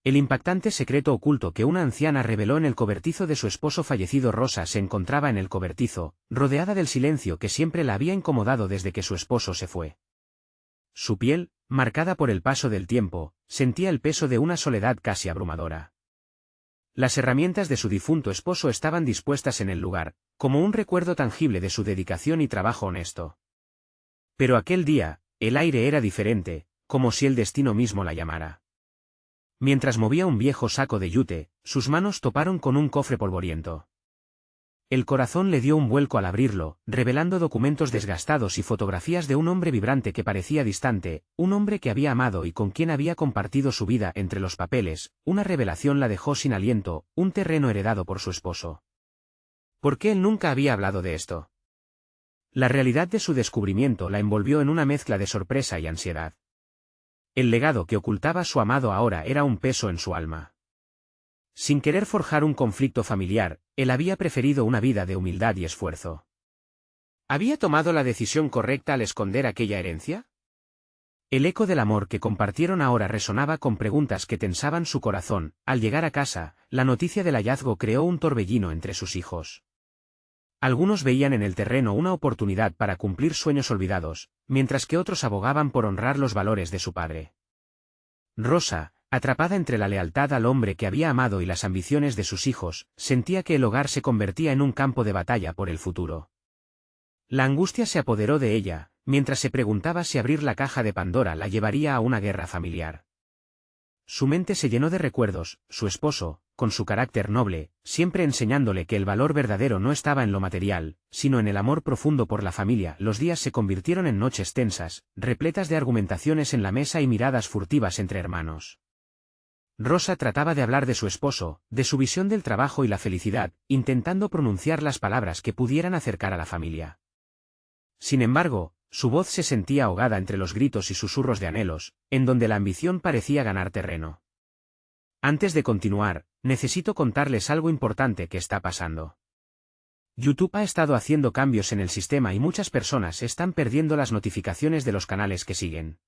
El impactante secreto oculto que una anciana reveló en el cobertizo de su esposo fallecido. Rosa se encontraba en el cobertizo, rodeada del silencio que siempre la había incomodado desde que su esposo se fue. Su piel, marcada por el paso del tiempo, sentía el peso de una soledad casi abrumadora. Las herramientas de su difunto esposo estaban dispuestas en el lugar, como un recuerdo tangible de su dedicación y trabajo honesto. Pero aquel día, el aire era diferente, como si el destino mismo la llamara. Mientras movía un viejo saco de yute, sus manos toparon con un cofre polvoriento. El corazón le dio un vuelco al abrirlo, revelando documentos desgastados y fotografías de un hombre vibrante que parecía distante, un hombre que había amado y con quien había compartido su vida. Entre los papeles, una revelación la dejó sin aliento, un terreno heredado por su esposo. ¿Por qué él nunca había hablado de esto? La realidad de su descubrimiento la envolvió en una mezcla de sorpresa y ansiedad. El legado que ocultaba su amado ahora era un peso en su alma. Sin querer forjar un conflicto familiar, él había preferido una vida de humildad y esfuerzo. ¿Había tomado la decisión correcta al esconder aquella herencia? El eco del amor que compartieron ahora resonaba con preguntas que tensaban su corazón. Al llegar a casa, la noticia del hallazgo creó un torbellino entre sus hijos. Algunos veían en el terreno una oportunidad para cumplir sueños olvidados, mientras que otros abogaban por honrar los valores de su padre. Rosa, atrapada entre la lealtad al hombre que había amado y las ambiciones de sus hijos, sentía que el hogar se convertía en un campo de batalla por el futuro. La angustia se apoderó de ella, mientras se preguntaba si abrir la caja de Pandora la llevaría a una guerra familiar. Su mente se llenó de recuerdos. Su esposo, con su carácter noble, siempre enseñándole que el valor verdadero no estaba en lo material, sino en el amor profundo por la familia. Los días se convirtieron en noches tensas, repletas de argumentaciones en la mesa y miradas furtivas entre hermanos. Rosa trataba de hablar de su esposo, de su visión del trabajo y la felicidad, intentando pronunciar las palabras que pudieran acercar a la familia. Sin embargo, su voz se sentía ahogada entre los gritos y susurros de anhelos, en donde la ambición parecía ganar terreno. Antes de continuar, necesito contarles algo importante que está pasando. YouTube ha estado haciendo cambios en el sistema y muchas personas están perdiendo las notificaciones de los canales que siguen.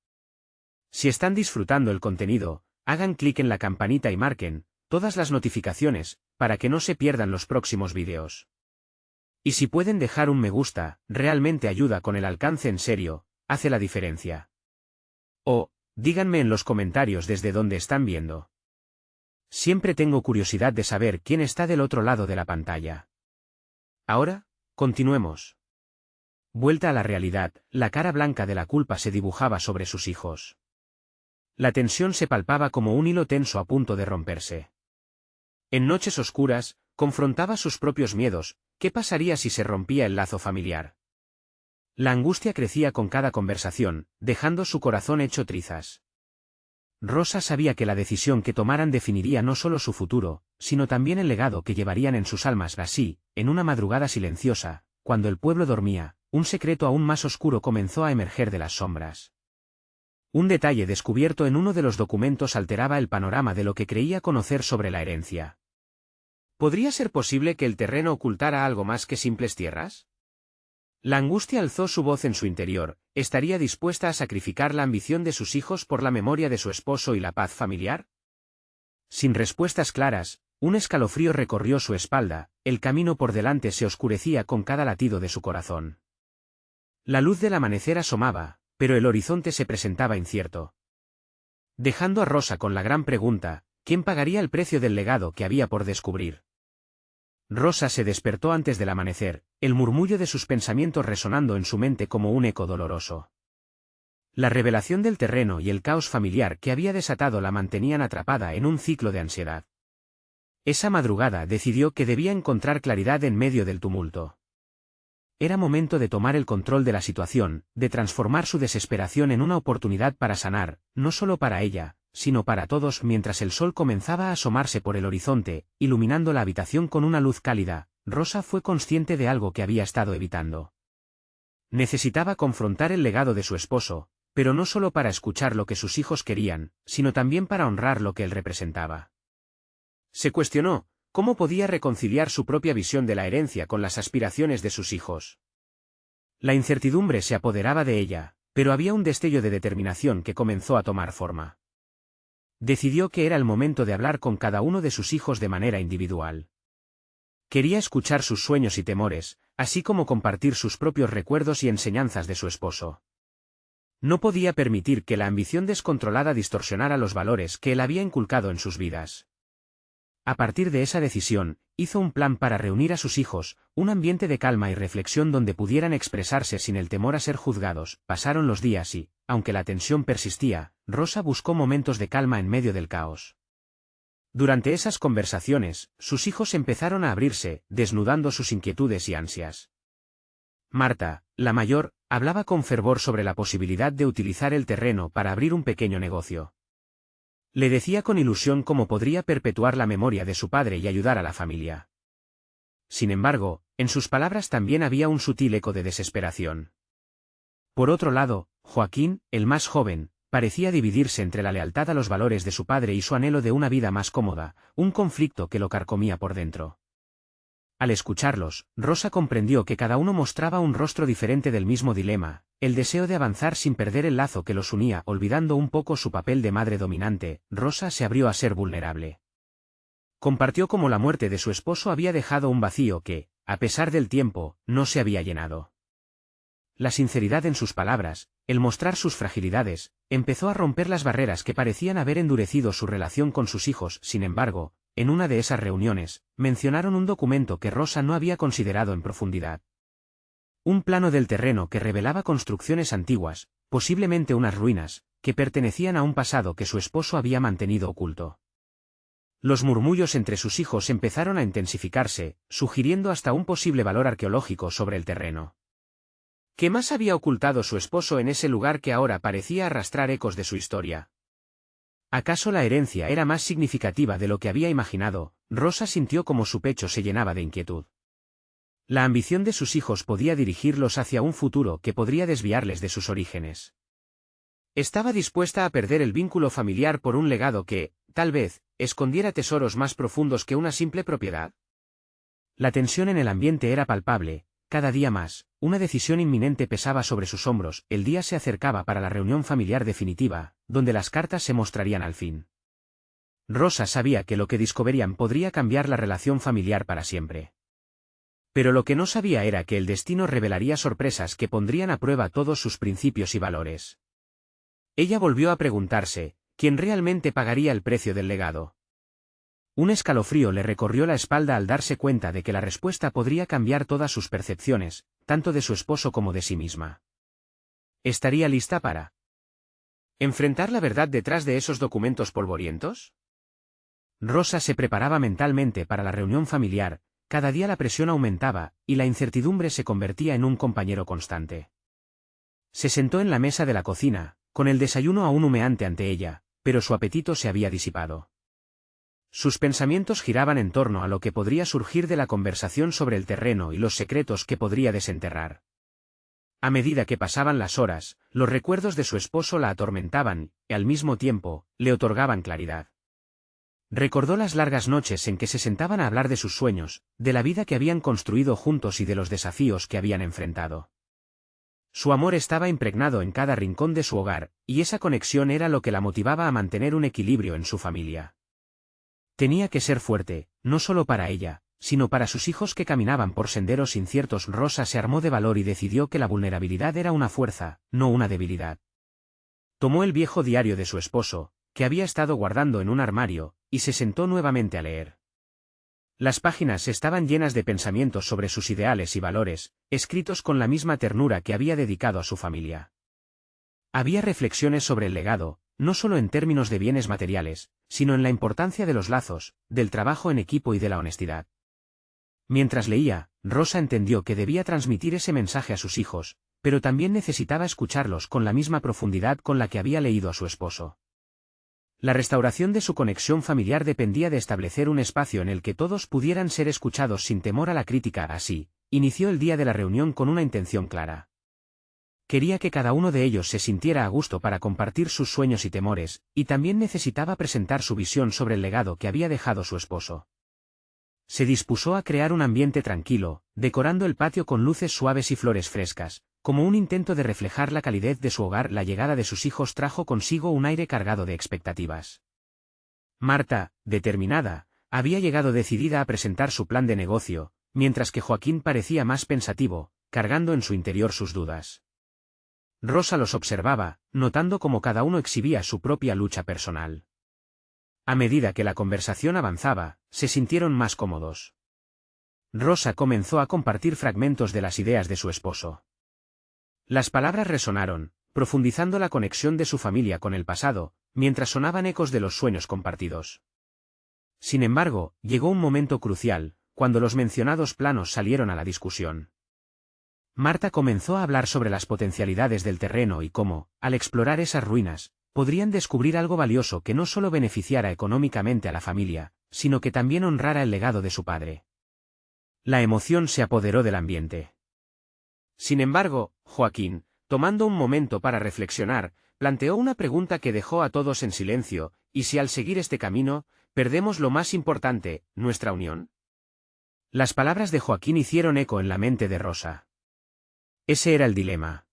Si están disfrutando el contenido, hagan clic en la campanita y marquen todas las notificaciones, para que no se pierdan los próximos vídeos. Y si pueden dejar un me gusta, realmente ayuda con el alcance. En serio, hace la diferencia. O, díganme en los comentarios desde dónde están viendo. Siempre tengo curiosidad de saber quién está del otro lado de la pantalla. Ahora, continuemos. Vuelta a la realidad, la cara blanca de la culpa se dibujaba sobre sus hijos. La tensión se palpaba como un hilo tenso a punto de romperse. En noches oscuras, confrontaba sus propios miedos. ¿Qué pasaría si se rompía el lazo familiar? La angustia crecía con cada conversación, dejando su corazón hecho trizas. Rosa sabía que la decisión que tomaran definiría no solo su futuro, sino también el legado que llevarían en sus almas. Así, en una madrugada silenciosa, cuando el pueblo dormía, un secreto aún más oscuro comenzó a emerger de las sombras. Un detalle descubierto en uno de los documentos alteraba el panorama de lo que creía conocer sobre la herencia. ¿Podría ser posible que el terreno ocultara algo más que simples tierras? La angustia alzó su voz en su interior. ¿Estaría dispuesta a sacrificar la ambición de sus hijos por la memoria de su esposo y la paz familiar? Sin respuestas claras, un escalofrío recorrió su espalda, el camino por delante se oscurecía con cada latido de su corazón. La luz del amanecer asomaba, pero el horizonte se presentaba incierto. Dejando a Rosa con la gran pregunta, ¿quién pagaría el precio del legado que había por descubrir? Rosa se despertó antes del amanecer, el murmullo de sus pensamientos resonando en su mente como un eco doloroso. La revelación del terreno y el caos familiar que había desatado la mantenían atrapada en un ciclo de ansiedad. Esa madrugada decidió que debía encontrar claridad en medio del tumulto. Era momento de tomar el control de la situación, de transformar su desesperación en una oportunidad para sanar, no solo para ella, sino para todos. Mientras el sol comenzaba a asomarse por el horizonte, iluminando la habitación con una luz cálida, Rosa fue consciente de algo que había estado evitando. Necesitaba confrontar el legado de su esposo, pero no solo para escuchar lo que sus hijos querían, sino también para honrar lo que él representaba. Se cuestionó, ¿cómo podía reconciliar su propia visión de la herencia con las aspiraciones de sus hijos? La incertidumbre se apoderaba de ella, pero había un destello de determinación que comenzó a tomar forma. Decidió que era el momento de hablar con cada uno de sus hijos de manera individual. Quería escuchar sus sueños y temores, así como compartir sus propios recuerdos y enseñanzas de su esposo. No podía permitir que la ambición descontrolada distorsionara los valores que él había inculcado en sus vidas. A partir de esa decisión, hizo un plan para reunir a sus hijos, un ambiente de calma y reflexión donde pudieran expresarse sin el temor a ser juzgados. Pasaron los días y, aunque la tensión persistía, Rosa buscó momentos de calma en medio del caos. Durante esas conversaciones, sus hijos empezaron a abrirse, desnudando sus inquietudes y ansias. Marta, la mayor, hablaba con fervor sobre la posibilidad de utilizar el terreno para abrir un pequeño negocio. Le decía con ilusión cómo podría perpetuar la memoria de su padre y ayudar a la familia. Sin embargo, en sus palabras también había un sutil eco de desesperación. Por otro lado, Joaquín, el más joven, parecía dividirse entre la lealtad a los valores de su padre y su anhelo de una vida más cómoda, un conflicto que lo carcomía por dentro. Al escucharlos, Rosa comprendió que cada uno mostraba un rostro diferente del mismo dilema, el deseo de avanzar sin perder el lazo que los unía. Olvidando un poco su papel de madre dominante, Rosa se abrió a ser vulnerable. Compartió cómo la muerte de su esposo había dejado un vacío que, a pesar del tiempo, no se había llenado. La sinceridad en sus palabras, el mostrar sus fragilidades, empezó a romper las barreras que parecían haber endurecido su relación con sus hijos. Sin embargo, en una de esas reuniones, mencionaron un documento que Rosa no había considerado en profundidad. Un plano del terreno que revelaba construcciones antiguas, posiblemente unas ruinas, que pertenecían a un pasado que su esposo había mantenido oculto. Los murmullos entre sus hijos empezaron a intensificarse, sugiriendo hasta un posible valor arqueológico sobre el terreno. ¿Qué más había ocultado su esposo en ese lugar que ahora parecía arrastrar ecos de su historia? ¿Acaso la herencia era más significativa de lo que había imaginado? Rosa sintió como su pecho se llenaba de inquietud. La ambición de sus hijos podía dirigirlos hacia un futuro que podría desviarles de sus orígenes. Estaba dispuesta a perder el vínculo familiar por un legado que, tal vez, escondiera tesoros más profundos que una simple propiedad. La tensión en el ambiente era palpable. Cada día más, una decisión inminente pesaba sobre sus hombros. El día se acercaba para la reunión familiar definitiva, donde las cartas se mostrarían al fin. Rosa sabía que lo que descubrirían podría cambiar la relación familiar para siempre. Pero lo que no sabía era que el destino revelaría sorpresas que pondrían a prueba todos sus principios y valores. Ella volvió a preguntarse, ¿quién realmente pagaría el precio del legado? Un escalofrío le recorrió la espalda al darse cuenta de que la respuesta podría cambiar todas sus percepciones, tanto de su esposo como de sí misma. ¿Estaría lista para enfrentar la verdad detrás de esos documentos polvorientos? Rosa se preparaba mentalmente para la reunión familiar. Cada día la presión aumentaba, y la incertidumbre se convertía en un compañero constante. Se sentó en la mesa de la cocina, con el desayuno aún humeante ante ella, pero su apetito se había disipado. Sus pensamientos giraban en torno a lo que podría surgir de la conversación sobre el terreno y los secretos que podría desenterrar. A medida que pasaban las horas, los recuerdos de su esposo la atormentaban, y al mismo tiempo, le otorgaban claridad. Recordó las largas noches en que se sentaban a hablar de sus sueños, de la vida que habían construido juntos y de los desafíos que habían enfrentado. Su amor estaba impregnado en cada rincón de su hogar, y esa conexión era lo que la motivaba a mantener un equilibrio en su familia. Tenía que ser fuerte, no solo para ella, sino para sus hijos que caminaban por senderos inciertos. Rosa se armó de valor y decidió que la vulnerabilidad era una fuerza, no una debilidad. Tomó el viejo diario de su esposo, que había estado guardando en un armario, y se sentó nuevamente a leer. Las páginas estaban llenas de pensamientos sobre sus ideales y valores, escritos con la misma ternura que había dedicado a su familia. Había reflexiones sobre el legado, no solo en términos de bienes materiales, sino en la importancia de los lazos, del trabajo en equipo y de la honestidad. Mientras leía, Rosa entendió que debía transmitir ese mensaje a sus hijos, pero también necesitaba escucharlos con la misma profundidad con la que había leído a su esposo. La restauración de su conexión familiar dependía de establecer un espacio en el que todos pudieran ser escuchados sin temor a la crítica. Así, inició el día de la reunión con una intención clara. Quería que cada uno de ellos se sintiera a gusto para compartir sus sueños y temores, y también necesitaba presentar su visión sobre el legado que había dejado su esposo. Se dispuso a crear un ambiente tranquilo, decorando el patio con luces suaves y flores frescas, como un intento de reflejar la calidez de su hogar. La llegada de sus hijos trajo consigo un aire cargado de expectativas. Marta, determinada, había llegado decidida a presentar su plan de negocio, mientras que Joaquín parecía más pensativo, cargando en su interior sus dudas. Rosa los observaba, notando cómo cada uno exhibía su propia lucha personal. A medida que la conversación avanzaba, se sintieron más cómodos. Rosa comenzó a compartir fragmentos de las ideas de su esposo. Las palabras resonaron, profundizando la conexión de su familia con el pasado, mientras sonaban ecos de los sueños compartidos. Sin embargo, llegó un momento crucial, cuando los mencionados planos salieron a la discusión. Marta comenzó a hablar sobre las potencialidades del terreno y cómo, al explorar esas ruinas, podrían descubrir algo valioso que no solo beneficiara económicamente a la familia, sino que también honrara el legado de su padre. La emoción se apoderó del ambiente. Sin embargo, Joaquín, tomando un momento para reflexionar, planteó una pregunta que dejó a todos en silencio: ¿y si al seguir este camino, perdemos lo más importante, nuestra unión? Las palabras de Joaquín hicieron eco en la mente de Rosa. Ese era el dilema.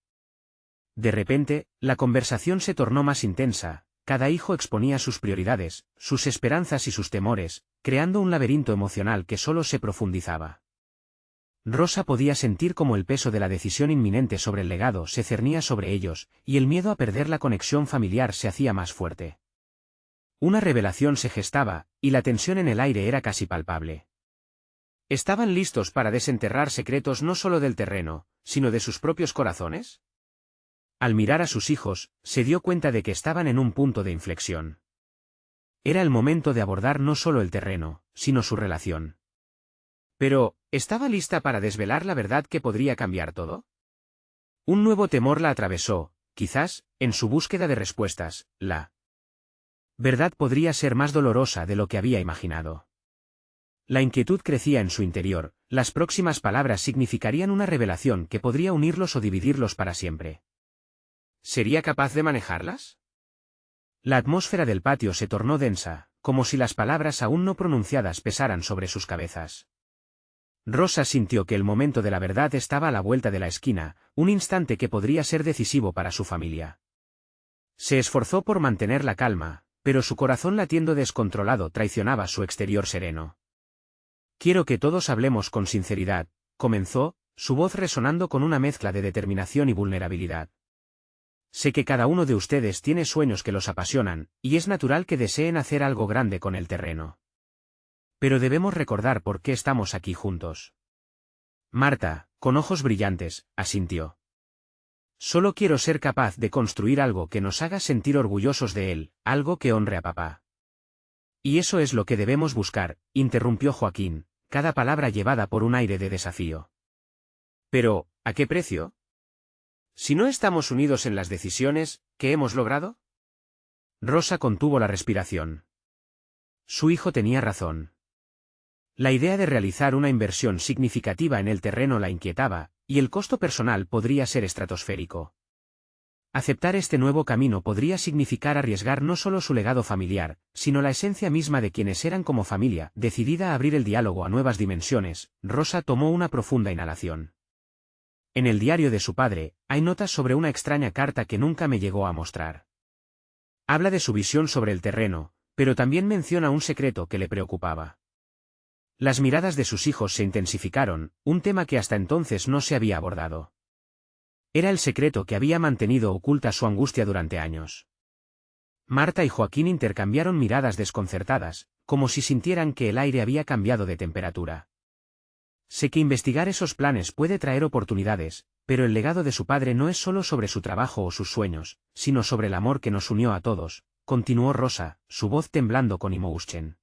De repente, la conversación se tornó más intensa, cada hijo exponía sus prioridades, sus esperanzas y sus temores, creando un laberinto emocional que solo se profundizaba. Rosa podía sentir cómo el peso de la decisión inminente sobre el legado se cernía sobre ellos, y el miedo a perder la conexión familiar se hacía más fuerte. Una revelación se gestaba, y la tensión en el aire era casi palpable. ¿Estaban listos para desenterrar secretos no solo del terreno, sino de sus propios corazones? Al mirar a sus hijos, se dio cuenta de que estaban en un punto de inflexión. Era el momento de abordar no solo el terreno, sino su relación. Pero, ¿estaba lista para desvelar la verdad que podría cambiar todo? Un nuevo temor la atravesó, quizás, en su búsqueda de respuestas, la verdad podría ser más dolorosa de lo que había imaginado. La inquietud crecía en su interior, las próximas palabras significarían una revelación que podría unirlos o dividirlos para siempre. ¿Sería capaz de manejarlas? La atmósfera del patio se tornó densa, como si las palabras aún no pronunciadas pesaran sobre sus cabezas. Rosa sintió que el momento de la verdad estaba a la vuelta de la esquina, un instante que podría ser decisivo para su familia. Se esforzó por mantener la calma, pero su corazón latiendo descontrolado traicionaba su exterior sereno. «Quiero que todos hablemos con sinceridad», comenzó, su voz resonando con una mezcla de determinación y vulnerabilidad. «Sé que cada uno de ustedes tiene sueños que los apasionan, y es natural que deseen hacer algo grande con el terreno. Pero debemos recordar por qué estamos aquí juntos». Marta, con ojos brillantes, asintió. «Solo quiero ser capaz de construir algo que nos haga sentir orgullosos de él, algo que honre a papá». «Y eso es lo que debemos buscar», interrumpió Joaquín, cada palabra llevada por un aire de desafío. «Pero, ¿a qué precio? Si no estamos unidos en las decisiones, ¿qué hemos logrado?». Rosa contuvo la respiración. Su hijo tenía razón. La idea de realizar una inversión significativa en el terreno la inquietaba, y el costo personal podría ser estratosférico. Aceptar este nuevo camino podría significar arriesgar no solo su legado familiar, sino la esencia misma de quienes eran como familia. Decidida a abrir el diálogo a nuevas dimensiones, Rosa tomó una profunda inhalación. «En el diario de su padre, hay notas sobre una extraña carta que nunca me llegó a mostrar. Habla de su visión sobre el terreno, pero también menciona un secreto que le preocupaba». Las miradas de sus hijos se intensificaron, un tema que hasta entonces no se había abordado. Era el secreto que había mantenido oculta su angustia durante años. Marta y Joaquín intercambiaron miradas desconcertadas, como si sintieran que el aire había cambiado de temperatura. «Sé que investigar esos planes puede traer oportunidades, pero el legado de su padre no es solo sobre su trabajo o sus sueños, sino sobre el amor que nos unió a todos», continuó Rosa, su voz temblando con emoción.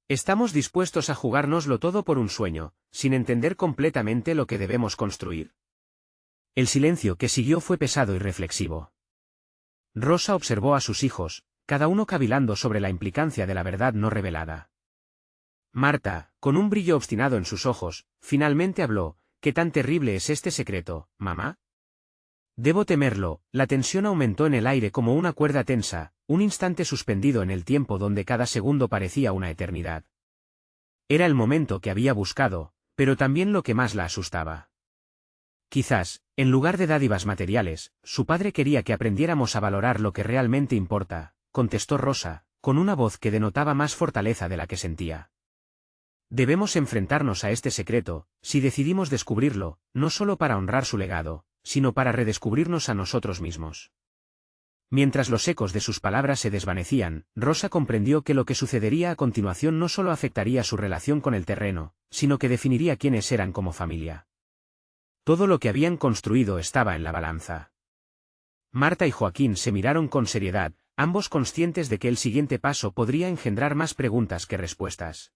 «Estamos dispuestos a jugárnoslo todo por un sueño, sin entender completamente lo que debemos construir». El silencio que siguió fue pesado y reflexivo. Rosa observó a sus hijos, cada uno cavilando sobre la implicancia de la verdad no revelada. Marta, con un brillo obstinado en sus ojos, finalmente habló: «¿Qué tan terrible es este secreto, mamá?». «Debo temerlo». La tensión aumentó en el aire como una cuerda tensa, un instante suspendido en el tiempo donde cada segundo parecía una eternidad. Era el momento que había buscado, pero también lo que más la asustaba. «Quizás, en lugar de dádivas materiales, su padre quería que aprendiéramos a valorar lo que realmente importa», contestó Rosa, con una voz que denotaba más fortaleza de la que sentía. Debemos enfrentarnos a este secreto, si decidimos descubrirlo, no solo para honrar su legado, sino para redescubrirnos a nosotros mismos. Mientras los ecos de sus palabras se desvanecían, Rosa comprendió que lo que sucedería a continuación no solo afectaría su relación con el terreno, sino que definiría quiénes eran como familia. Todo lo que habían construido estaba en la balanza. Marta y Joaquín se miraron con seriedad, ambos conscientes de que el siguiente paso podría engendrar más preguntas que respuestas.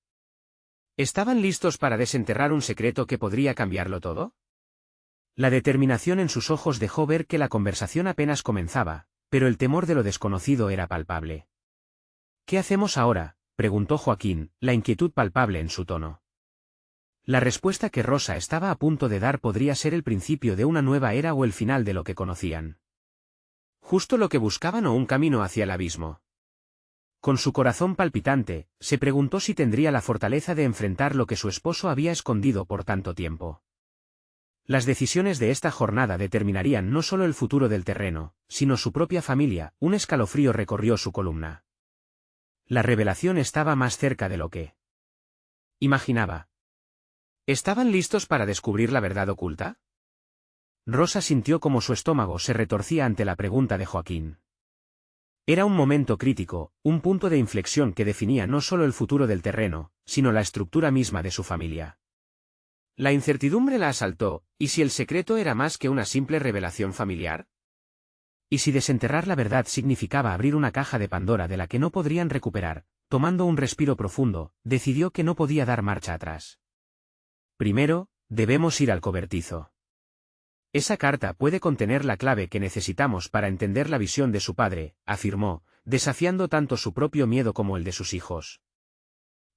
¿Estaban listos para desenterrar un secreto que podría cambiarlo todo? La determinación en sus ojos dejó ver que la conversación apenas comenzaba, pero el temor de lo desconocido era palpable. ¿Qué hacemos ahora?, preguntó Joaquín, la inquietud palpable en su tono. La respuesta que Rosa estaba a punto de dar podría ser el principio de una nueva era o el final de lo que conocían. ¿Justo lo que buscaban o un camino hacia el abismo? Con su corazón palpitante, se preguntó si tendría la fortaleza de enfrentar lo que su esposo había escondido por tanto tiempo. Las decisiones de esta jornada determinarían no solo el futuro del terreno, sino su propia familia. Un escalofrío recorrió su columna. La revelación estaba más cerca de lo que imaginaba. ¿Estaban listos para descubrir la verdad oculta? Rosa sintió como su estómago se retorcía ante la pregunta de Joaquín. Era un momento crítico, un punto de inflexión que definía no solo el futuro del terreno, sino la estructura misma de su familia. La incertidumbre la asaltó, ¿y si el secreto era más que una simple revelación familiar? ¿Y si desenterrar la verdad significaba abrir una caja de Pandora de la que no podrían recuperar? Tomando un respiro profundo, decidió que no podía dar marcha atrás. Primero, debemos ir al cobertizo. Esa carta puede contener la clave que necesitamos para entender la visión de su padre, afirmó, desafiando tanto su propio miedo como el de sus hijos.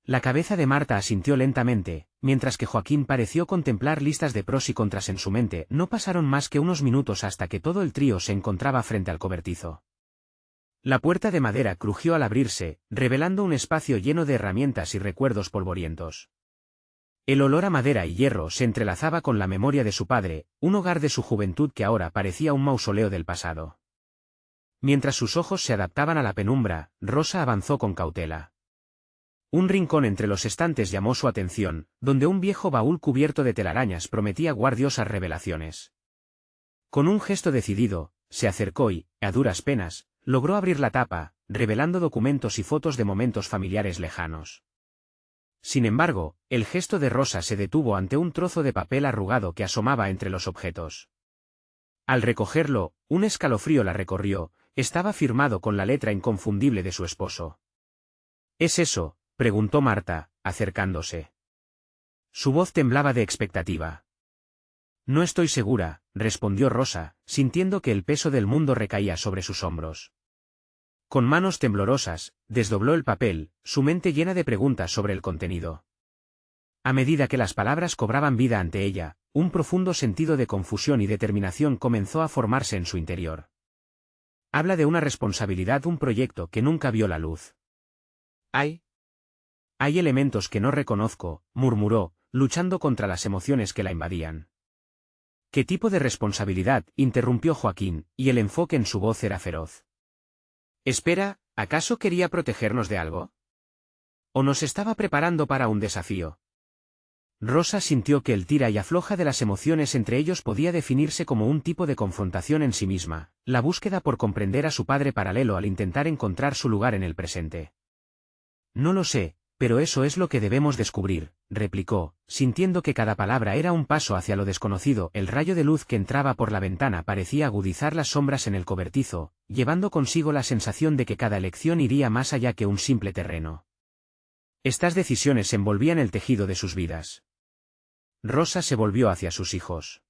La cabeza de Marta asintió lentamente, mientras que Joaquín pareció contemplar listas de pros y contras en su mente. No pasaron más que unos minutos hasta que todo el trío se encontraba frente al cobertizo. La puerta de madera crujió al abrirse, revelando un espacio lleno de herramientas y recuerdos polvorientos. El olor a madera y hierro se entrelazaba con la memoria de su padre, un hogar de su juventud que ahora parecía un mausoleo del pasado. Mientras sus ojos se adaptaban a la penumbra, Rosa avanzó con cautela. Un rincón entre los estantes llamó su atención, donde un viejo baúl cubierto de telarañas prometía guardiosas revelaciones. Con un gesto decidido, se acercó y, a duras penas, logró abrir la tapa, revelando documentos y fotos de momentos familiares lejanos. Sin embargo, el gesto de Rosa se detuvo ante un trozo de papel arrugado que asomaba entre los objetos. Al recogerlo, un escalofrío la recorrió. Estaba firmado con la letra inconfundible de su esposo. ¿Es eso?, preguntó Marta, acercándose. Su voz temblaba de expectativa. No estoy segura, respondió Rosa, sintiendo que el peso del mundo recaía sobre sus hombros. Con manos temblorosas, desdobló el papel, su mente llena de preguntas sobre el contenido. A medida que las palabras cobraban vida ante ella, un profundo sentido de confusión y determinación comenzó a formarse en su interior. Habla de una responsabilidad, un proyecto que nunca vio la luz. Hay elementos que no reconozco, murmuró, luchando contra las emociones que la invadían. ¿Qué tipo de responsabilidad?, interrumpió Joaquín, y el enfoque en su voz era feroz. Espera, ¿acaso quería protegernos de algo? ¿O nos estaba preparando para un desafío? Rosa sintió que el tira y afloja de las emociones entre ellos podía definirse como un tipo de confrontación en sí misma, la búsqueda por comprender a su padre paralelo al intentar encontrar su lugar en el presente. No lo sé, pero eso es lo que debemos descubrir, replicó, sintiendo que cada palabra era un paso hacia lo desconocido. El rayo de luz que entraba por la ventana parecía agudizar las sombras en el cobertizo, llevando consigo la sensación de que cada elección iría más allá que un simple terreno. Estas decisiones envolvían el tejido de sus vidas. Rosa se volvió hacia sus hijos.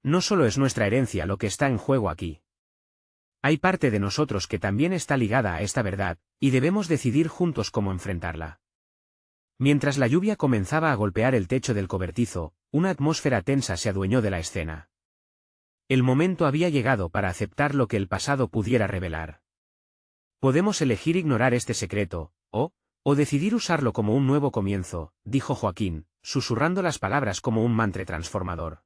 No solo es nuestra herencia lo que está en juego aquí. Hay parte de nosotros que también está ligada a esta verdad, y debemos decidir juntos cómo enfrentarla. Mientras la lluvia comenzaba a golpear el techo del cobertizo, una atmósfera tensa se adueñó de la escena. El momento había llegado para aceptar lo que el pasado pudiera revelar. Podemos elegir ignorar este secreto, o decidir usarlo como un nuevo comienzo, dijo Joaquín, susurrando las palabras como un mantra transformador.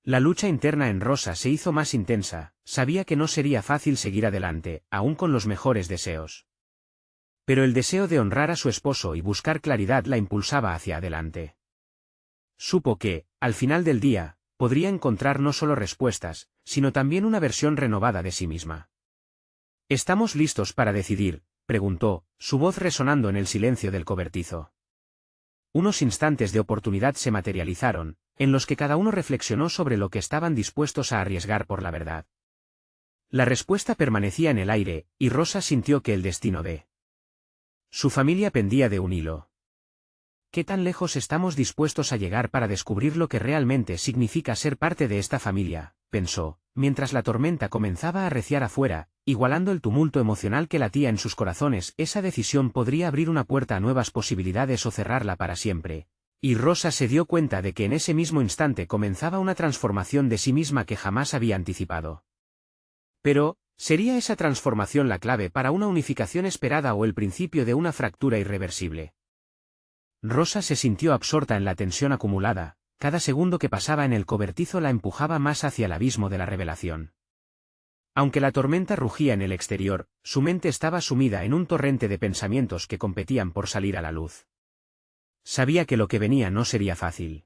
La lucha interna en Rosa se hizo más intensa, sabía que no sería fácil seguir adelante, aún con los mejores deseos. Pero el deseo de honrar a su esposo y buscar claridad la impulsaba hacia adelante. Supo que, al final del día, podría encontrar no solo respuestas, sino también una versión renovada de sí misma. ¿Estamos listos para decidir?, preguntó, su voz resonando en el silencio del cobertizo. Unos instantes de oportunidad se materializaron, en los que cada uno reflexionó sobre lo que estaban dispuestos a arriesgar por la verdad. La respuesta permanecía en el aire, y Rosa sintió que el destino de su familia pendía de un hilo. ¿Qué tan lejos estamos dispuestos a llegar para descubrir lo que realmente significa ser parte de esta familia?, pensó, mientras la tormenta comenzaba a arreciar afuera, igualando el tumulto emocional que latía en sus corazones. Esa decisión podría abrir una puerta a nuevas posibilidades o cerrarla para siempre. Y Rosa se dio cuenta de que en ese mismo instante comenzaba una transformación de sí misma que jamás había anticipado. Pero, ¿sería esa transformación la clave para una unificación esperada o el principio de una fractura irreversible? Rosa se sintió absorta en la tensión acumulada, cada segundo que pasaba en el cobertizo la empujaba más hacia el abismo de la revelación. Aunque la tormenta rugía en el exterior, su mente estaba sumida en un torrente de pensamientos que competían por salir a la luz. Sabía que lo que venía no sería fácil.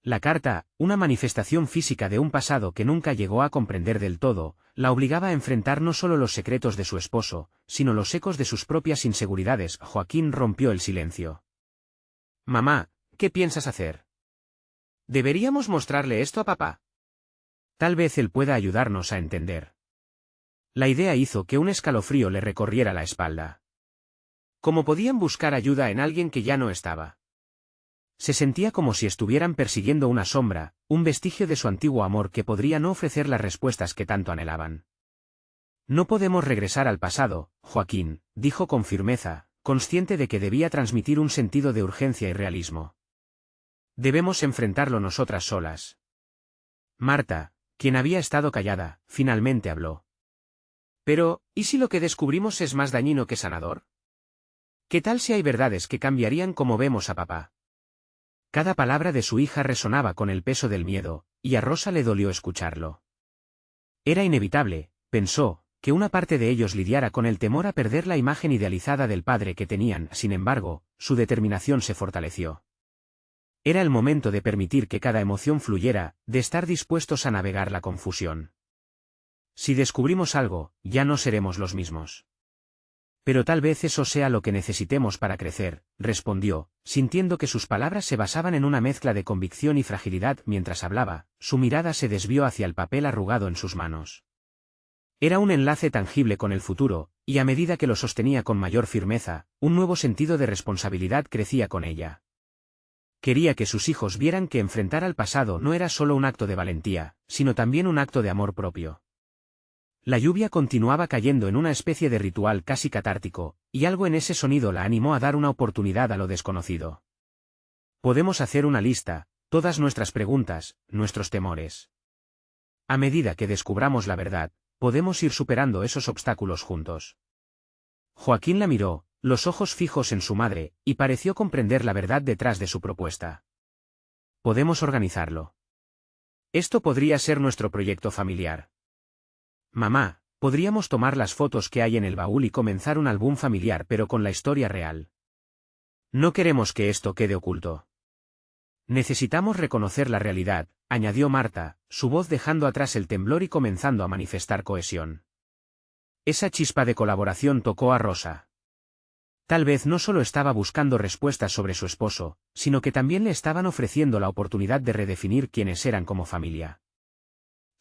La carta, una manifestación física de un pasado que nunca llegó a comprender del todo, la obligaba a enfrentar no solo los secretos de su esposo, sino los ecos de sus propias inseguridades. Joaquín rompió el silencio. «Mamá, ¿qué piensas hacer? ¿Deberíamos mostrarle esto a papá? Tal vez él pueda ayudarnos a entender». La idea hizo que un escalofrío le recorriera la espalda. ¿Cómo podían buscar ayuda en alguien que ya no estaba? Se sentía como si estuvieran persiguiendo una sombra, un vestigio de su antiguo amor que podría no ofrecer las respuestas que tanto anhelaban. «No podemos regresar al pasado, Joaquín», dijo con firmeza, consciente de que debía transmitir un sentido de urgencia y realismo. «Debemos enfrentarlo nosotras solas». Marta, quien había estado callada, finalmente habló. «Pero, ¿y si lo que descubrimos es más dañino que sanador? ¿Qué tal si hay verdades que cambiarían cómo vemos a papá?». Cada palabra de su hija resonaba con el peso del miedo, y a Rosa le dolió escucharlo. Era inevitable, pensó, que una parte de ellos lidiara con el temor a perder la imagen idealizada del padre que tenían. Sin embargo, su determinación se fortaleció. Era el momento de permitir que cada emoción fluyera, de estar dispuestos a navegar la confusión. Si descubrimos algo, ya no seremos los mismos. «Pero tal vez eso sea lo que necesitemos para crecer», respondió, sintiendo que sus palabras se basaban en una mezcla de convicción y fragilidad. Mientras hablaba, su mirada se desvió hacia el papel arrugado en sus manos. Era un enlace tangible con el futuro, y a medida que lo sostenía con mayor firmeza, un nuevo sentido de responsabilidad crecía con ella. Quería que sus hijos vieran que enfrentar al pasado no era solo un acto de valentía, sino también un acto de amor propio. La lluvia continuaba cayendo en una especie de ritual casi catártico, y algo en ese sonido la animó a dar una oportunidad a lo desconocido. «Podemos hacer una lista, todas nuestras preguntas, nuestros temores. A medida que descubramos la verdad, podemos ir superando esos obstáculos juntos». Joaquín la miró, los ojos fijos en su madre, y pareció comprender la verdad detrás de su propuesta. «Podemos organizarlo. Esto podría ser nuestro proyecto familiar. Mamá, podríamos tomar las fotos que hay en el baúl y comenzar un álbum familiar, pero con la historia real. No queremos que esto quede oculto. Necesitamos reconocer la realidad», añadió Marta, su voz dejando atrás el temblor y comenzando a manifestar cohesión. Esa chispa de colaboración tocó a Rosa. Tal vez no solo estaba buscando respuestas sobre su esposo, sino que también le estaban ofreciendo la oportunidad de redefinir quiénes eran como familia.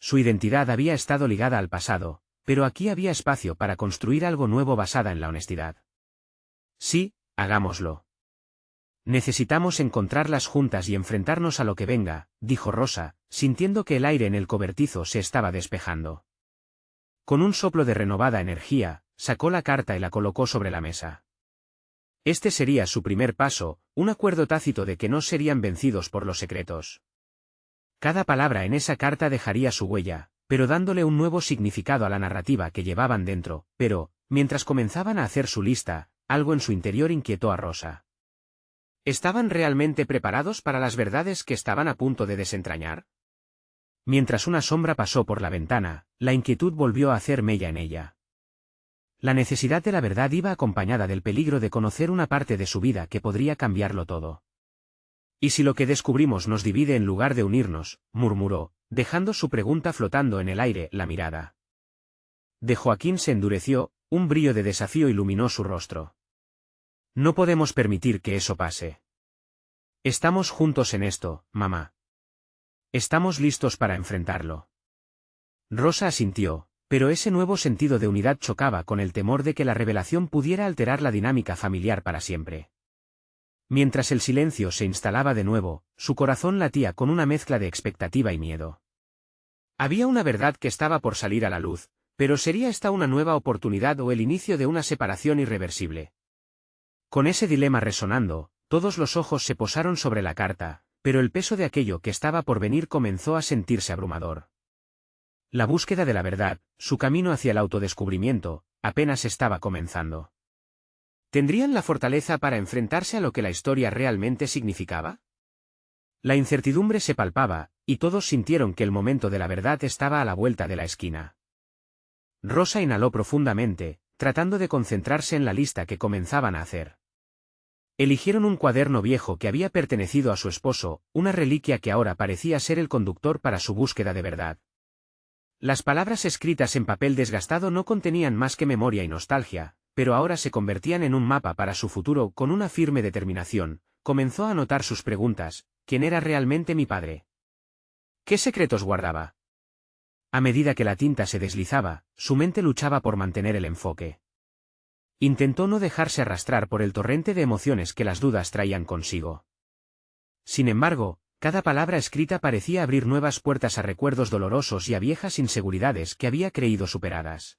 Su identidad había estado ligada al pasado, pero aquí había espacio para construir algo nuevo basada en la honestidad. «Sí, hagámoslo. Necesitamos encontrarlas juntas y enfrentarnos a lo que venga», dijo Rosa, sintiendo que el aire en el cobertizo se estaba despejando. Con un soplo de renovada energía, sacó la carta y la colocó sobre la mesa. Este sería su primer paso, un acuerdo tácito de que no serían vencidos por los secretos. Cada palabra en esa carta dejaría su huella, pero dándole un nuevo significado a la narrativa que llevaban dentro. Pero, mientras comenzaban a hacer su lista, algo en su interior inquietó a Rosa. ¿Estaban realmente preparados para las verdades que estaban a punto de desentrañar? Mientras una sombra pasó por la ventana, la inquietud volvió a hacer mella en ella. La necesidad de la verdad iba acompañada del peligro de conocer una parte de su vida que podría cambiarlo todo. ¿Y si lo que descubrimos nos divide en lugar de unirnos?, murmuró, dejando su pregunta flotando en el aire. La mirada de Joaquín se endureció, un brillo de desafío iluminó su rostro. No podemos permitir que eso pase. Estamos juntos en esto, mamá. Estamos listos para enfrentarlo. Rosa asintió, pero ese nuevo sentido de unidad chocaba con el temor de que la revelación pudiera alterar la dinámica familiar para siempre. Mientras el silencio se instalaba de nuevo, su corazón latía con una mezcla de expectativa y miedo. Había una verdad que estaba por salir a la luz, pero ¿sería esta una nueva oportunidad o el inicio de una separación irreversible? Con ese dilema resonando, todos los ojos se posaron sobre la carta, pero el peso de aquello que estaba por venir comenzó a sentirse abrumador. La búsqueda de la verdad, su camino hacia el autodescubrimiento, apenas estaba comenzando. ¿Tendrían la fortaleza para enfrentarse a lo que la historia realmente significaba? La incertidumbre se palpaba, y todos sintieron que el momento de la verdad estaba a la vuelta de la esquina. Rosa inhaló profundamente, tratando de concentrarse en la lista que comenzaban a hacer. Eligieron un cuaderno viejo que había pertenecido a su esposo, una reliquia que ahora parecía ser el conductor para su búsqueda de verdad. Las palabras escritas en papel desgastado no contenían más que memoria y nostalgia, pero ahora se convertían en un mapa para su futuro. Con una firme determinación, comenzó a anotar sus preguntas: ¿quién era realmente mi padre? ¿Qué secretos guardaba? A medida que la tinta se deslizaba, su mente luchaba por mantener el enfoque. Intentó no dejarse arrastrar por el torrente de emociones que las dudas traían consigo. Sin embargo, cada palabra escrita parecía abrir nuevas puertas a recuerdos dolorosos y a viejas inseguridades que había creído superadas.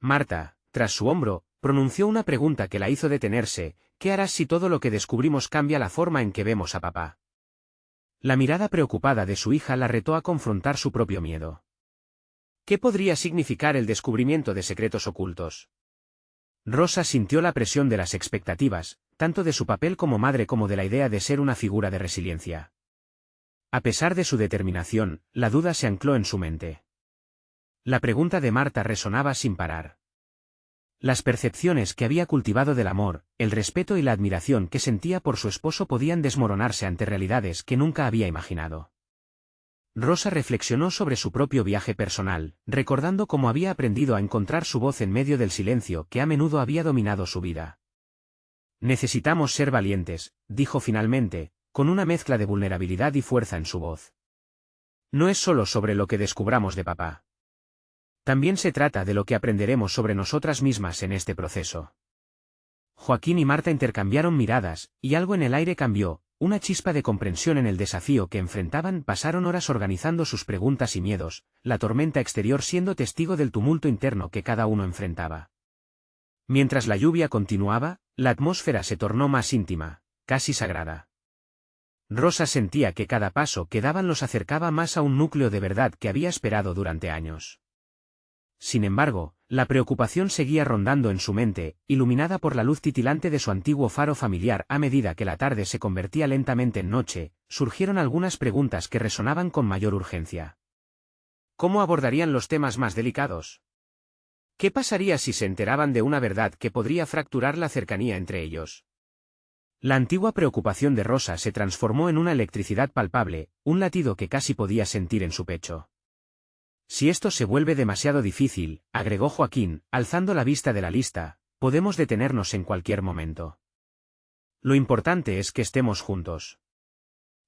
Marta, tras su hombro, pronunció una pregunta que la hizo detenerse: ¿qué harás si todo lo que descubrimos cambia la forma en que vemos a papá? La mirada preocupada de su hija la retó a confrontar su propio miedo. ¿Qué podría significar el descubrimiento de secretos ocultos? Rosa sintió la presión de las expectativas, tanto de su papel como madre como de la idea de ser una figura de resiliencia. A pesar de su determinación, la duda se ancló en su mente. La pregunta de Marta resonaba sin parar. Las percepciones que había cultivado del amor, el respeto y la admiración que sentía por su esposo podían desmoronarse ante realidades que nunca había imaginado. Rosa reflexionó sobre su propio viaje personal, recordando cómo había aprendido a encontrar su voz en medio del silencio que a menudo había dominado su vida. Necesitamos ser valientes, dijo finalmente, con una mezcla de vulnerabilidad y fuerza en su voz. No es solo sobre lo que descubramos de papá. También se trata de lo que aprenderemos sobre nosotras mismas en este proceso. Joaquín y Marta intercambiaron miradas, y algo en el aire cambió. Una chispa de comprensión en el desafío que enfrentaban. Pasaron horas organizando sus preguntas y miedos, la tormenta exterior siendo testigo del tumulto interno que cada uno enfrentaba. Mientras la lluvia continuaba, la atmósfera se tornó más íntima, casi sagrada. Rosa sentía que cada paso que daban los acercaba más a un núcleo de verdad que había esperado durante años. Sin embargo, la preocupación seguía rondando en su mente, iluminada por la luz titilante de su antiguo faro familiar. A medida que la tarde se convertía lentamente en noche, surgieron algunas preguntas que resonaban con mayor urgencia. ¿Cómo abordarían los temas más delicados? ¿Qué pasaría si se enteraban de una verdad que podría fracturar la cercanía entre ellos? La antigua preocupación de Rosa se transformó en una electricidad palpable, un latido que casi podía sentir en su pecho. Si esto se vuelve demasiado difícil, agregó Joaquín, alzando la vista de la lista, podemos detenernos en cualquier momento. Lo importante es que estemos juntos.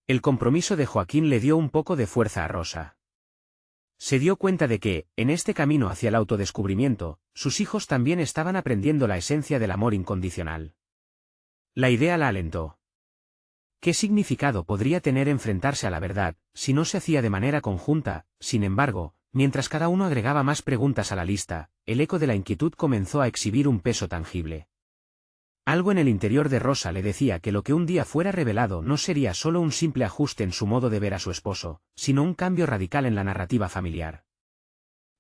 El compromiso de Joaquín le dio un poco de fuerza a Rosa. Se dio cuenta de que, en este camino hacia el autodescubrimiento, sus hijos también estaban aprendiendo la esencia del amor incondicional. La idea la alentó. ¿Qué significado podría tener enfrentarse a la verdad, si no se hacía de manera conjunta? Sin embargo, mientras cada uno agregaba más preguntas a la lista, el eco de la inquietud comenzó a exhibir un peso tangible. Algo en el interior de Rosa le decía que lo que un día fuera revelado no sería solo un simple ajuste en su modo de ver a su esposo, sino un cambio radical en la narrativa familiar.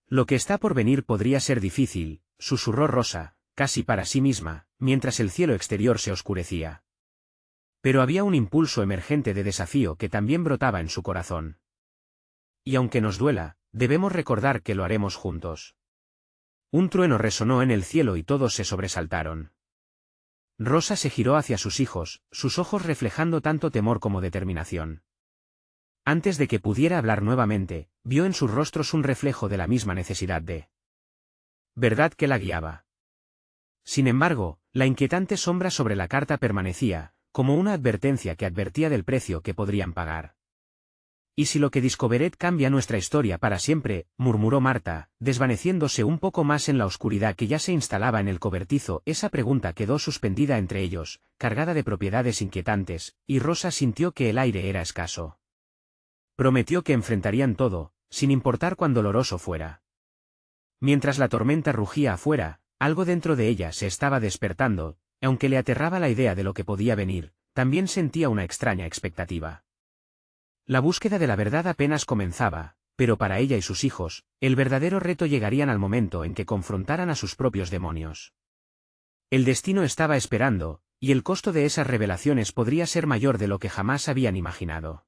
Lo que está por venir podría ser difícil, susurró Rosa, casi para sí misma, mientras el cielo exterior se oscurecía. Pero había un impulso emergente de desafío que también brotaba en su corazón. Y aunque nos duela, debemos recordar que lo haremos juntos. Un trueno resonó en el cielo y todos se sobresaltaron. Rosa se giró hacia sus hijos, sus ojos reflejando tanto temor como determinación. Antes de que pudiera hablar nuevamente, vio en sus rostros un reflejo de la misma necesidad de verdad que la guiaba. Sin embargo, la inquietante sombra sobre la carta permanecía, como una advertencia que advertía del precio que podrían pagar. «¿Y si lo que descubred cambia nuestra historia para siempre?», murmuró Marta, desvaneciéndose un poco más en la oscuridad que ya se instalaba en el cobertizo. Esa pregunta quedó suspendida entre ellos, cargada de propiedades inquietantes, y Rosa sintió que el aire era escaso. Prometió que enfrentarían todo, sin importar cuán doloroso fuera. Mientras la tormenta rugía afuera, algo dentro de ella se estaba despertando, aunque le aterraba la idea de lo que podía venir, también sentía una extraña expectativa. La búsqueda de la verdad apenas comenzaba, pero para ella y sus hijos, el verdadero reto llegarían al momento en que confrontaran a sus propios demonios. El destino estaba esperando, y el costo de esas revelaciones podría ser mayor de lo que jamás habían imaginado.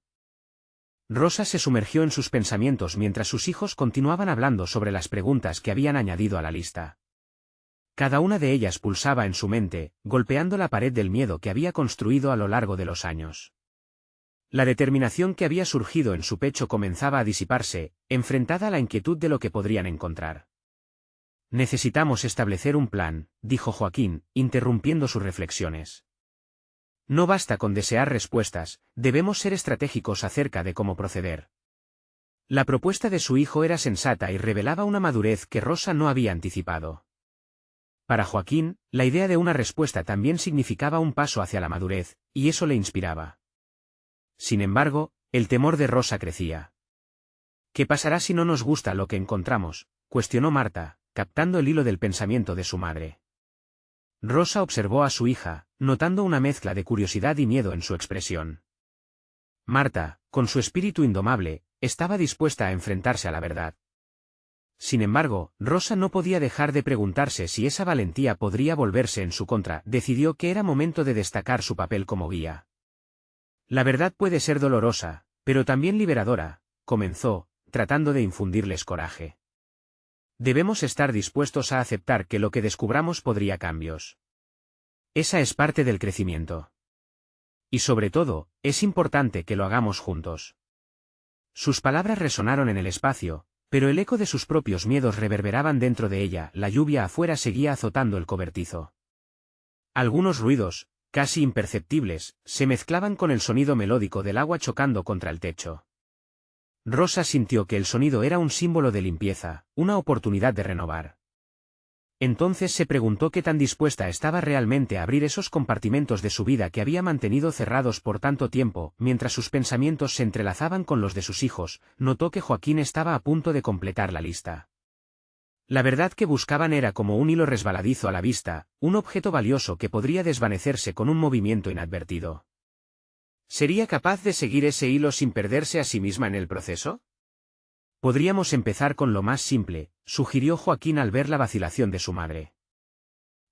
Rosa se sumergió en sus pensamientos mientras sus hijos continuaban hablando sobre las preguntas que habían añadido a la lista. Cada una de ellas pulsaba en su mente, golpeando la pared del miedo que había construido a lo largo de los años. La determinación que había surgido en su pecho comenzaba a disiparse, enfrentada a la inquietud de lo que podrían encontrar. «Necesitamos establecer un plan», dijo Joaquín, interrumpiendo sus reflexiones. «No basta con desear respuestas, debemos ser estratégicos acerca de cómo proceder». La propuesta de su hijo era sensata y revelaba una madurez que Rosa no había anticipado. Para Joaquín, la idea de una respuesta también significaba un paso hacia la madurez, y eso le inspiraba. Sin embargo, el temor de Rosa crecía. «¿Qué pasará si no nos gusta lo que encontramos?», cuestionó Marta, captando el hilo del pensamiento de su madre. Rosa observó a su hija, notando una mezcla de curiosidad y miedo en su expresión. Marta, con su espíritu indomable, estaba dispuesta a enfrentarse a la verdad. Sin embargo, Rosa no podía dejar de preguntarse si esa valentía podría volverse en su contra. Decidió que era momento de destacar su papel como guía. «La verdad puede ser dolorosa, pero también liberadora», comenzó, tratando de infundirles coraje. «Debemos estar dispuestos a aceptar que lo que descubramos podría cambios. Esa es parte del crecimiento. Y sobre todo, es importante que lo hagamos juntos». Sus palabras resonaron en el espacio, pero el eco de sus propios miedos reverberaban dentro de ella. La lluvia afuera seguía azotando el cobertizo. Algunos ruidos, casi imperceptibles, se mezclaban con el sonido melódico del agua chocando contra el techo. Rosa sintió que el sonido era un símbolo de limpieza, una oportunidad de renovar. Entonces se preguntó qué tan dispuesta estaba realmente a abrir esos compartimentos de su vida que había mantenido cerrados por tanto tiempo. Mientras sus pensamientos se entrelazaban con los de sus hijos, notó que Joaquín estaba a punto de completar la lista. La verdad que buscaban era como un hilo resbaladizo a la vista, un objeto valioso que podría desvanecerse con un movimiento inadvertido. ¿Sería capaz de seguir ese hilo sin perderse a sí misma en el proceso? «Podríamos empezar con lo más simple», sugirió Joaquín al ver la vacilación de su madre.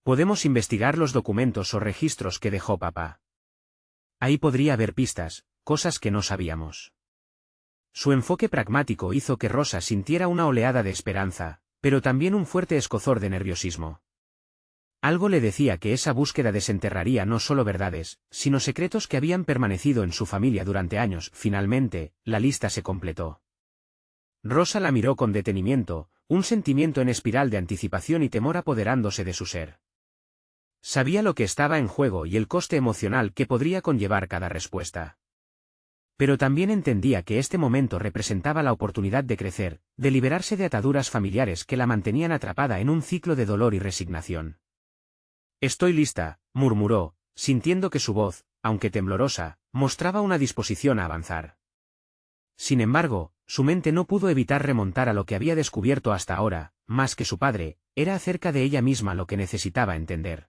«Podemos investigar los documentos o registros que dejó papá. Ahí podría haber pistas, cosas que no sabíamos». Su enfoque pragmático hizo que Rosa sintiera una oleada de esperanza, pero también un fuerte escozor de nerviosismo. Algo le decía que esa búsqueda desenterraría no solo verdades, sino secretos que habían permanecido en su familia durante años. Finalmente, la lista se completó. Rosa la miró con detenimiento, un sentimiento en espiral de anticipación y temor apoderándose de su ser. Sabía lo que estaba en juego y el coste emocional que podría conllevar cada respuesta. Pero también entendía que este momento representaba la oportunidad de crecer, de liberarse de ataduras familiares que la mantenían atrapada en un ciclo de dolor y resignación. «Estoy lista», murmuró, sintiendo que su voz, aunque temblorosa, mostraba una disposición a avanzar. Sin embargo, su mente no pudo evitar remontar a lo que había descubierto hasta ahora. Más que su padre, era acerca de ella misma lo que necesitaba entender.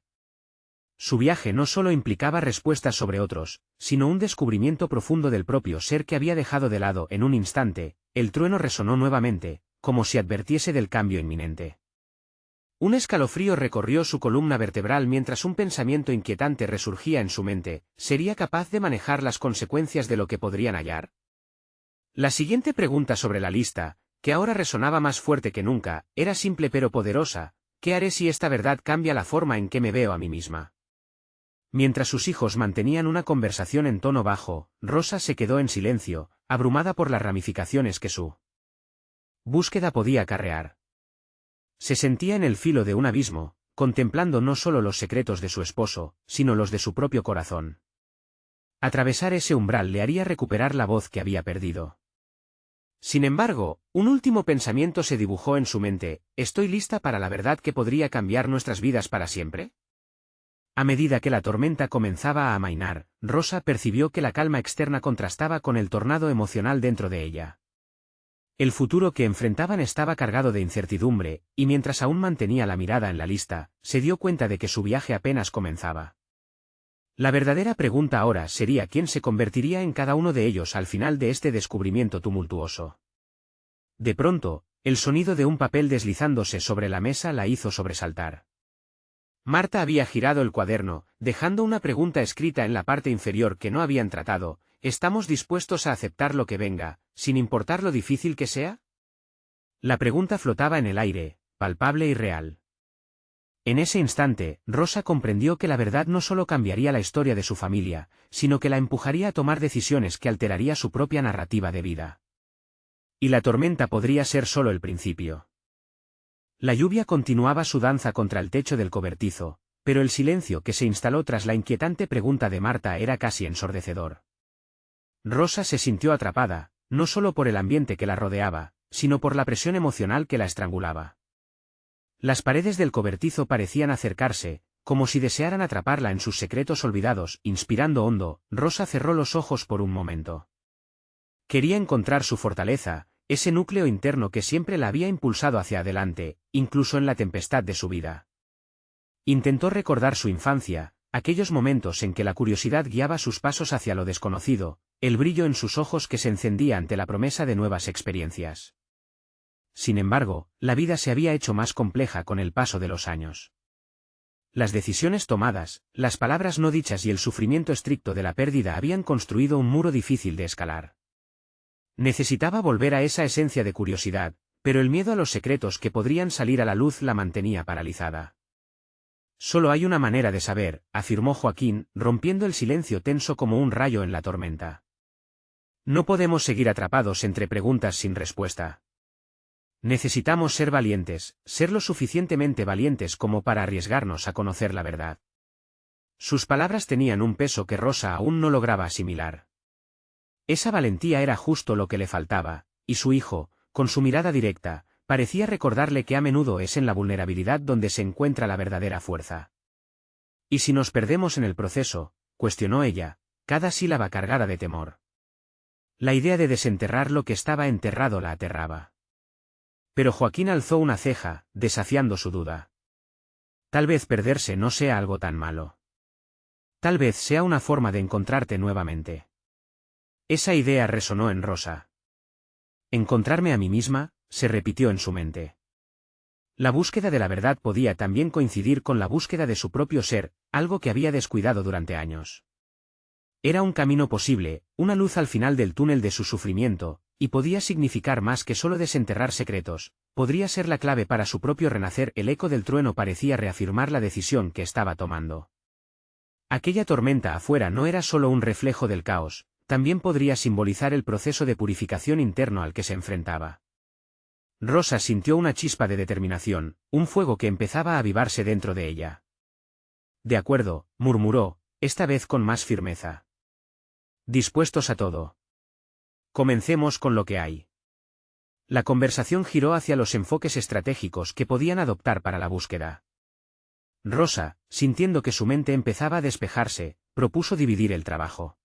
Su viaje no solo implicaba respuestas sobre otros, sino un descubrimiento profundo del propio ser que había dejado de lado. En un instante, el trueno resonó nuevamente, como si advirtiese del cambio inminente. Un escalofrío recorrió su columna vertebral mientras un pensamiento inquietante resurgía en su mente. ¿Sería capaz de manejar las consecuencias de lo que podrían hallar? La siguiente pregunta sobre la lista, que ahora resonaba más fuerte que nunca, era simple pero poderosa. ¿Qué haré si esta verdad cambia la forma en que me veo a mí misma? Mientras sus hijos mantenían una conversación en tono bajo, Rosa se quedó en silencio, abrumada por las ramificaciones que su búsqueda podía acarrear. Se sentía en el filo de un abismo, contemplando no solo los secretos de su esposo, sino los de su propio corazón. Atravesar ese umbral le haría recuperar la voz que había perdido. Sin embargo, un último pensamiento se dibujó en su mente: ¿estoy lista para la verdad que podría cambiar nuestras vidas para siempre? A medida que la tormenta comenzaba a amainar, Rosa percibió que la calma externa contrastaba con el tornado emocional dentro de ella. El futuro que enfrentaban estaba cargado de incertidumbre, y mientras aún mantenía la mirada en la lista, se dio cuenta de que su viaje apenas comenzaba. La verdadera pregunta ahora sería quién se convertiría en cada uno de ellos al final de este descubrimiento tumultuoso. De pronto, el sonido de un papel deslizándose sobre la mesa la hizo sobresaltar. Marta había girado el cuaderno, dejando una pregunta escrita en la parte inferior que no habían tratado: ¿estamos dispuestos a aceptar lo que venga, sin importar lo difícil que sea? La pregunta flotaba en el aire, palpable y real. En ese instante, Rosa comprendió que la verdad no solo cambiaría la historia de su familia, sino que la empujaría a tomar decisiones que alteraría su propia narrativa de vida. Y la tormenta podría ser solo el principio. La lluvia continuaba su danza contra el techo del cobertizo, pero el silencio que se instaló tras la inquietante pregunta de Marta era casi ensordecedor. Rosa se sintió atrapada, no solo por el ambiente que la rodeaba, sino por la presión emocional que la estrangulaba. Las paredes del cobertizo parecían acercarse, como si desearan atraparla en sus secretos olvidados. Inspirando hondo, Rosa cerró los ojos por un momento. Quería encontrar su fortaleza, ese núcleo interno que siempre la había impulsado hacia adelante, incluso en la tempestad de su vida. Intentó recordar su infancia, aquellos momentos en que la curiosidad guiaba sus pasos hacia lo desconocido, el brillo en sus ojos que se encendía ante la promesa de nuevas experiencias. Sin embargo, la vida se había hecho más compleja con el paso de los años. Las decisiones tomadas, las palabras no dichas y el sufrimiento estricto de la pérdida habían construido un muro difícil de escalar. Necesitaba volver a esa esencia de curiosidad, pero el miedo a los secretos que podrían salir a la luz la mantenía paralizada. Solo hay una manera de saber, afirmó Joaquín, rompiendo el silencio tenso como un rayo en la tormenta. No podemos seguir atrapados entre preguntas sin respuesta. Necesitamos ser valientes, ser lo suficientemente valientes como para arriesgarnos a conocer la verdad. Sus palabras tenían un peso que Rosa aún no lograba asimilar. Esa valentía era justo lo que le faltaba, y su hijo, con su mirada directa, parecía recordarle que a menudo es en la vulnerabilidad donde se encuentra la verdadera fuerza. ¿Y si nos perdemos en el proceso?, cuestionó ella, cada sílaba cargada de temor. La idea de desenterrar lo que estaba enterrado la aterraba. Pero Joaquín alzó una ceja, desafiando su duda. Tal vez perderse no sea algo tan malo. Tal vez sea una forma de encontrarte nuevamente. Esa idea resonó en Rosa. Encontrarme a mí misma, se repitió en su mente. La búsqueda de la verdad podía también coincidir con la búsqueda de su propio ser, algo que había descuidado durante años. Era un camino posible, una luz al final del túnel de su sufrimiento, y podía significar más que solo desenterrar secretos, podría ser la clave para su propio renacer. El eco del trueno parecía reafirmar la decisión que estaba tomando. Aquella tormenta afuera no era solo un reflejo del caos, también podría simbolizar el proceso de purificación interno al que se enfrentaba. Rosa sintió una chispa de determinación, un fuego que empezaba a avivarse dentro de ella. De acuerdo, murmuró, esta vez con más firmeza. Dispuestos a todo. Comencemos con lo que hay. La conversación giró hacia los enfoques estratégicos que podían adoptar para la búsqueda. Rosa, sintiendo que su mente empezaba a despejarse, propuso dividir el trabajo.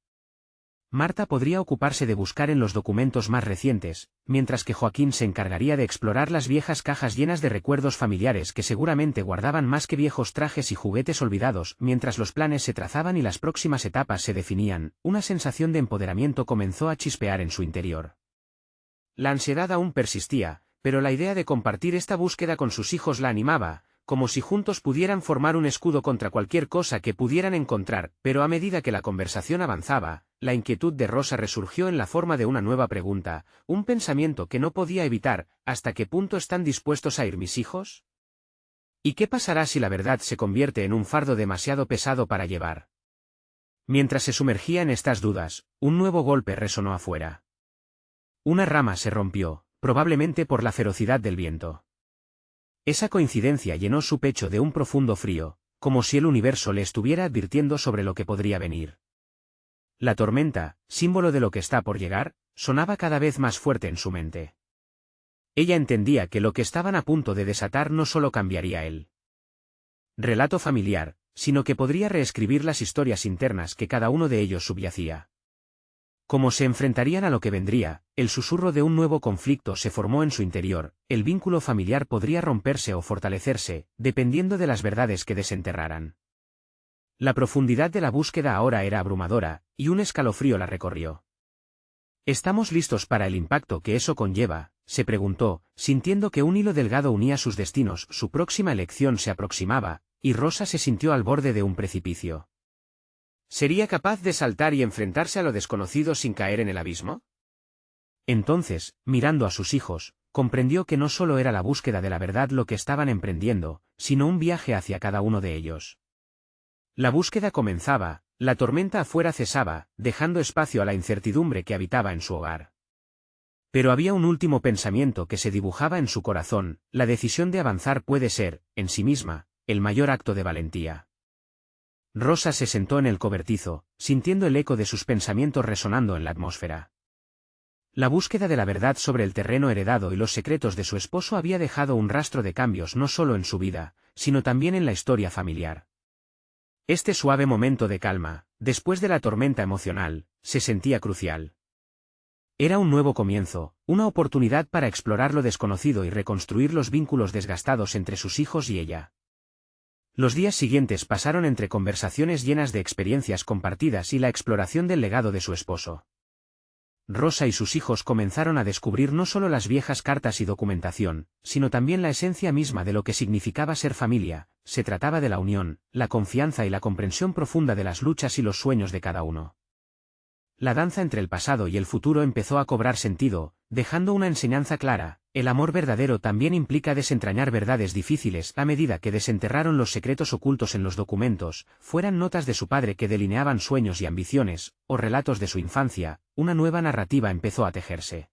Marta podría ocuparse de buscar en los documentos más recientes, mientras que Joaquín se encargaría de explorar las viejas cajas llenas de recuerdos familiares que seguramente guardaban más que viejos trajes y juguetes olvidados. Mientras los planes se trazaban y las próximas etapas se definían, una sensación de empoderamiento comenzó a chispear en su interior. La ansiedad aún persistía, pero la idea de compartir esta búsqueda con sus hijos la animaba, como si juntos pudieran formar un escudo contra cualquier cosa que pudieran encontrar, pero a medida que la conversación avanzaba, la inquietud de Rosa resurgió en la forma de una nueva pregunta, un pensamiento que no podía evitar: ¿hasta qué punto están dispuestos a ir mis hijos? ¿Y qué pasará si la verdad se convierte en un fardo demasiado pesado para llevar? Mientras se sumergía en estas dudas, un nuevo golpe resonó afuera. Una rama se rompió, probablemente por la ferocidad del viento. Esa coincidencia llenó su pecho de un profundo frío, como si el universo le estuviera advirtiendo sobre lo que podría venir. La tormenta, símbolo de lo que está por llegar, sonaba cada vez más fuerte en su mente. Ella entendía que lo que estaban a punto de desatar no solo cambiaría el relato familiar, sino que podría reescribir las historias internas que cada uno de ellos subyacía. Como se enfrentarían a lo que vendría, el susurro de un nuevo conflicto se formó en su interior, el vínculo familiar podría romperse o fortalecerse, dependiendo de las verdades que desenterraran. La profundidad de la búsqueda ahora era abrumadora, y un escalofrío la recorrió. ¿Estamos listos para el impacto que eso conlleva?, se preguntó, sintiendo que un hilo delgado unía sus destinos. Su próxima elección se aproximaba, y Rosa se sintió al borde de un precipicio. ¿Sería capaz de saltar y enfrentarse a lo desconocido sin caer en el abismo? Entonces, mirando a sus hijos, comprendió que no solo era la búsqueda de la verdad lo que estaban emprendiendo, sino un viaje hacia cada uno de ellos. La búsqueda comenzaba, la tormenta afuera cesaba, dejando espacio a la incertidumbre que habitaba en su hogar. Pero había un último pensamiento que se dibujaba en su corazón: la decisión de avanzar puede ser, en sí misma, el mayor acto de valentía. Rosa se sentó en el cobertizo, sintiendo el eco de sus pensamientos resonando en la atmósfera. La búsqueda de la verdad sobre el terreno heredado y los secretos de su esposo había dejado un rastro de cambios no solo en su vida, sino también en la historia familiar. Este suave momento de calma, después de la tormenta emocional, se sentía crucial. Era un nuevo comienzo, una oportunidad para explorar lo desconocido y reconstruir los vínculos desgastados entre sus hijos y ella. Los días siguientes pasaron entre conversaciones llenas de experiencias compartidas y la exploración del legado de su esposo. Rosa y sus hijos comenzaron a descubrir no solo las viejas cartas y documentación, sino también la esencia misma de lo que significaba ser familia. Se trataba de la unión, la confianza y la comprensión profunda de las luchas y los sueños de cada uno. La danza entre el pasado y el futuro empezó a cobrar sentido, dejando una enseñanza clara: el amor verdadero también implica desentrañar verdades difíciles. A medida que desenterraron los secretos ocultos en los documentos, fueran notas de su padre que delineaban sueños y ambiciones, o relatos de su infancia, una nueva narrativa empezó a tejerse.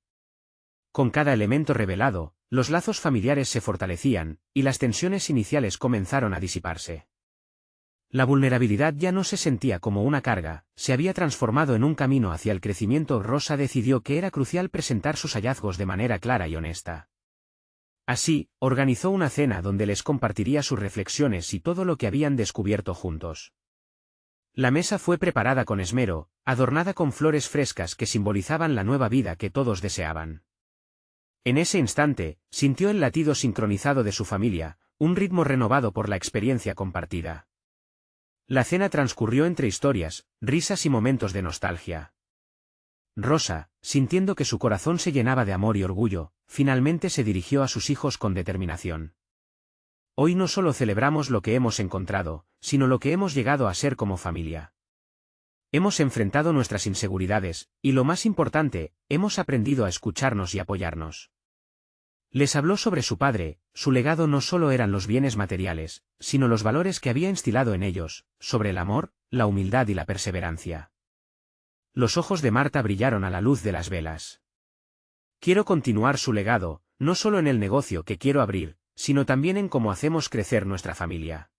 Con cada elemento revelado, los lazos familiares se fortalecían, y las tensiones iniciales comenzaron a disiparse. La vulnerabilidad ya no se sentía como una carga, se había transformado en un camino hacia el crecimiento. Rosa decidió que era crucial presentar sus hallazgos de manera clara y honesta. Así, organizó una cena donde les compartiría sus reflexiones y todo lo que habían descubierto juntos. La mesa fue preparada con esmero, adornada con flores frescas que simbolizaban la nueva vida que todos deseaban. En ese instante, sintió el latido sincronizado de su familia, un ritmo renovado por la experiencia compartida. La cena transcurrió entre historias, risas y momentos de nostalgia. Rosa, sintiendo que su corazón se llenaba de amor y orgullo, finalmente se dirigió a sus hijos con determinación. Hoy no solo celebramos lo que hemos encontrado, sino lo que hemos llegado a ser como familia. Hemos enfrentado nuestras inseguridades, y lo más importante, hemos aprendido a escucharnos y apoyarnos. Les habló sobre su padre. Su legado no solo eran los bienes materiales, sino los valores que había instilado en ellos, sobre el amor, la humildad y la perseverancia. Los ojos de Marta brillaron a la luz de las velas. Quiero continuar su legado, no solo en el negocio que quiero abrir, sino también en cómo hacemos crecer nuestra familia.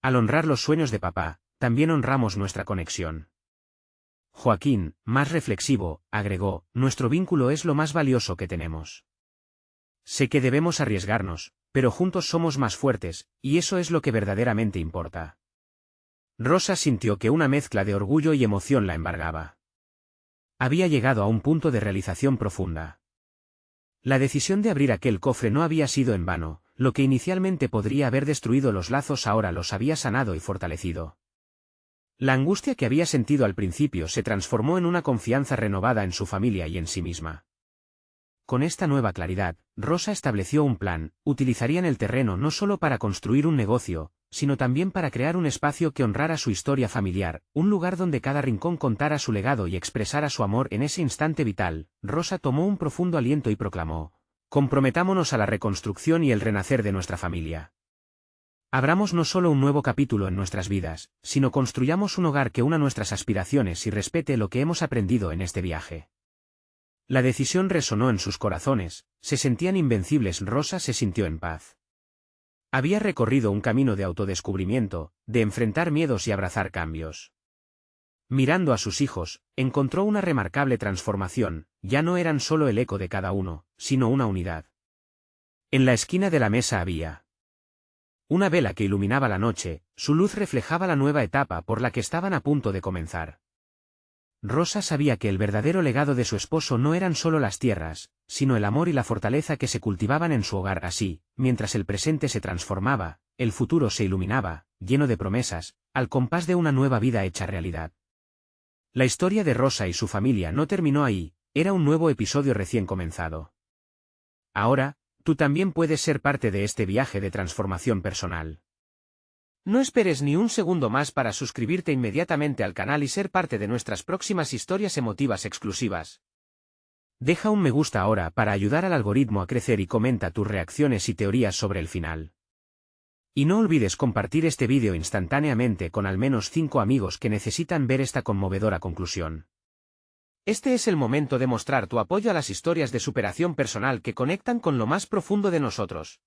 Al honrar los sueños de papá, también honramos nuestra conexión. Joaquín, más reflexivo, agregó: nuestro vínculo es lo más valioso que tenemos. Sé que debemos arriesgarnos, pero juntos somos más fuertes, y eso es lo que verdaderamente importa. Rosa sintió que una mezcla de orgullo y emoción la embargaba. Había llegado a un punto de realización profunda. La decisión de abrir aquel cofre no había sido en vano, lo que inicialmente podría haber destruido los lazos ahora los había sanado y fortalecido. La angustia que había sentido al principio se transformó en una confianza renovada en su familia y en sí misma. Con esta nueva claridad, Rosa estableció un plan. Utilizarían el terreno no solo para construir un negocio, sino también para crear un espacio que honrara su historia familiar, un lugar donde cada rincón contara su legado y expresara su amor en ese instante vital. Rosa tomó un profundo aliento y proclamó: comprometámonos a la reconstrucción y el renacer de nuestra familia. Abramos no solo un nuevo capítulo en nuestras vidas, sino construyamos un hogar que una nuestras aspiraciones y respete lo que hemos aprendido en este viaje. La decisión resonó en sus corazones, se sentían invencibles. Rosa se sintió en paz. Había recorrido un camino de autodescubrimiento, de enfrentar miedos y abrazar cambios. Mirando a sus hijos, encontró una remarcable transformación. Ya no eran solo el eco de cada uno, sino una unidad. En la esquina de la mesa había una vela que iluminaba la noche, su luz reflejaba la nueva etapa por la que estaban a punto de comenzar. Rosa sabía que el verdadero legado de su esposo no eran solo las tierras, sino el amor y la fortaleza que se cultivaban en su hogar. Así, mientras el presente se transformaba, el futuro se iluminaba, lleno de promesas, al compás de una nueva vida hecha realidad. La historia de Rosa y su familia no terminó ahí, era un nuevo episodio recién comenzado. Ahora, tú también puedes ser parte de este viaje de transformación personal. No esperes ni un segundo más para suscribirte inmediatamente al canal y ser parte de nuestras próximas historias emotivas exclusivas. Deja un me gusta ahora para ayudar al algoritmo a crecer y comenta tus reacciones y teorías sobre el final. Y no olvides compartir este vídeo instantáneamente con al menos 5 amigos que necesitan ver esta conmovedora conclusión. Este es el momento de mostrar tu apoyo a las historias de superación personal que conectan con lo más profundo de nosotros.